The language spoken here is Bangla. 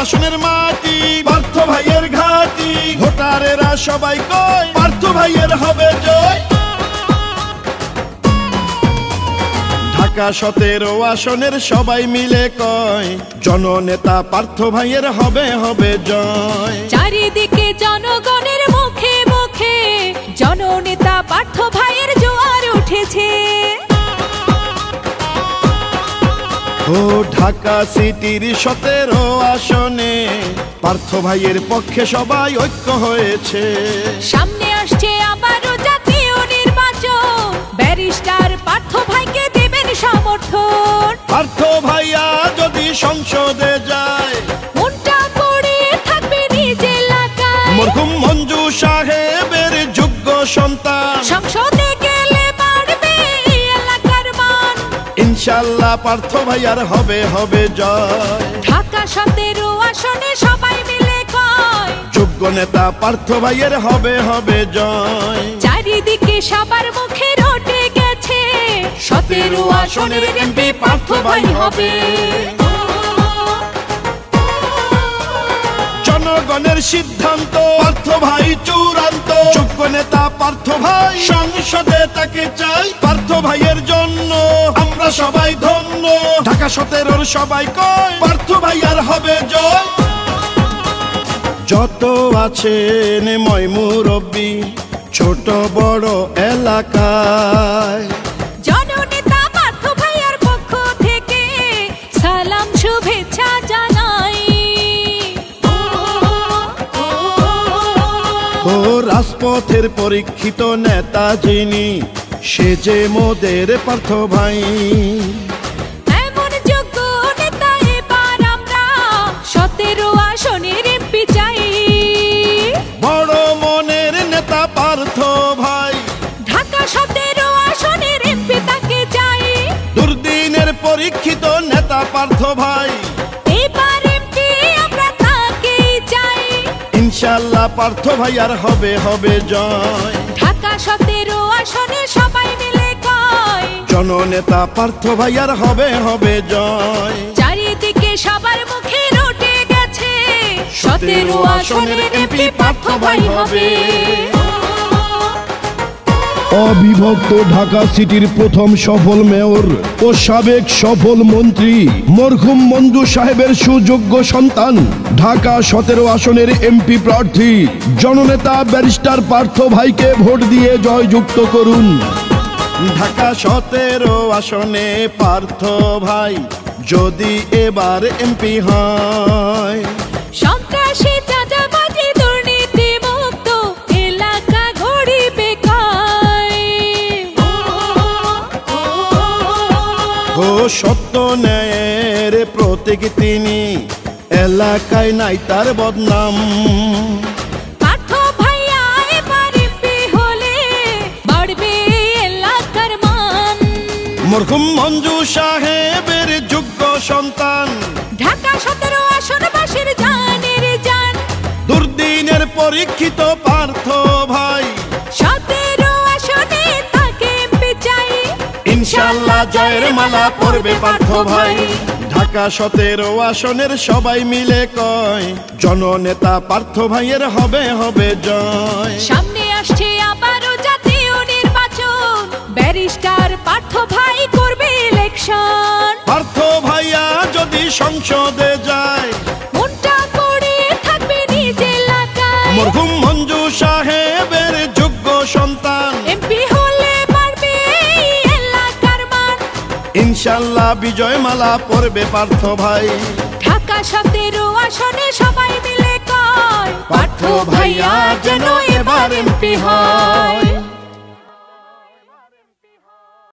আসনের মাটি পার্থ ভাইয়ের ঘাটি ভোটারেরা সবাই কয় পার্থ ভাইয়ের হবে জয় ঢাকা 17 আসনের সবাই মিলে কয় জননেতা পার্থ ভাইয়ের হবে হবে জয় চারিদিকে জনগণের মুখে মুখে জননেতা পার্থ ভাইয়ের জোয়ার উঠেছে ও ঢাকা সিটির 17 আসনে পার্থ ভাইয়ের পক্ষে সবাই ঐক্য হয়েছে সামনে আসছে আবারও জাতীয় নির্বাচন ব্যারিস্টার পার্থ ভাইকে দেবেন সমর্থন পার্থ ভাইয়া যদি সংসদে যায় মনটা পড়ে থাকবে নিজ এলাকায় মরহুম মঞ্জু সাহেবের যোগ্য সন্তান সংসদে গেলে বাড়বে এলাকার মান ইনশাআল্লাহ পার্থ ভাইয়ার হবে হবে জয় ঢাকা 17 আসনে সবাই মিলে কয় যোগ্য নেতা পার্থ ভাইয়ের হবে হবে জয় চারিদিকে সবার মুখে রটে গেছে 17 আসনের এমপি পার্থ ভাই হবে জনগণের সিদ্ধান্ত পার্থ ভাই চূড়ান্ত যোগ্য নেতা পার্থ ভাই সংসদে তাকে চাই পার্থ ভাইয়ের জন্য আমরা সবাই ধন্য ঢাকা 17 সবাই কয় পার্থ ভাইয়ার হবে জয় যত আছেন ময়মুরব্বি ছোট বড় এলাকায় জননেতা পার্থ ভাইয়ার পক্ষ থেকে সালাম শুভেচ্ছা জানাই ও রাজপথের পরীক্ষিত নেতা যিনি সে যে মোদের পার্থ ভাই এমন যোগ্য নেতা এবার আমরা 17 আসনের এমপি চাই বড় মনের নেতা পার্থ ভাই ঢাকা 17 আসনের এমপি তাকে চাই দুর্দিনের পরীক্ষিত নেতা পার্থ ভাই এবার এমপি আমরা তাকে চাই ইনশাআল্লাহ পার্থ ভাইয়ার হবে হবে জয় ঢাকা 17 আসনে সবাই মিলে কয় জননেতা পার্থ ভাইয়ার হবে হবে জয় চারিদিকে সবার মুখে রটে গেছে 17 আসনের এমপি পার্থ ভাই হবে অবিভক্ত ঢাকা সিটির প্রথম সফল মেয়র ও সাবেক সফল মন্ত্রী মরহুম মঞ্জু সাহেবের সুযোগ্য সন্তান ঢাকা 17 আসনের এমপি প্রার্থী জননেতা ব্যারিস্টার পার্থ ভাইকে ভোট দিয়ে জয়যুক্ত করুন ঢাকা 17 আসনে পার্থ ভাই যদি এবার এমপি হয় সন্ত্রাসী চাঁদাবাজি দুর্নীতি মুক্ত এলাকা গড়িবে কায় ও সত্য ন্যায়ের প্রতীক তিনি এলাকায় নাই তার বদনাম পার্থ ভাইয়া এবার এমপি হলে বাড়বে এলাকার মান মরহুম মঞ্জু সাহেবের যোগ্য সন্তান ঢাকা 17 আসনবাসীর জানের জান দুর্দিনের পরীক্ষিত পার্থ ভাই 17 আসনে তাকে এমপি চাই ইনশাআল্লাহ জয়ের মালা পরবে পার্থ ভাই ঢাকা 17 আসনের সবাই মিলে কয় জননেতা পার্থ ভাইয়ের হবে হবে জয় সামনে আসছে আবারও জাতীয় নির্বাচন ব্যারিস্টার পার্থ ভাই করবে ইলেকশন পার্থ ভাইয়া যদি সংসদে যায় মনটা পড়ে থাকবে নিজ এলাকায় মরহুম মঞ্জু সাহেবের যোগ্য সন্তান এমপি হলে বাড়বে এলাকার মান ইনশাআল্লাহ বিজয় মালা পরবে পার্থ ভাই ঢাকা 17 আসনে সবাই মিলে কয় পার্থ ভাইয়া যেন এবার এমপি হয়।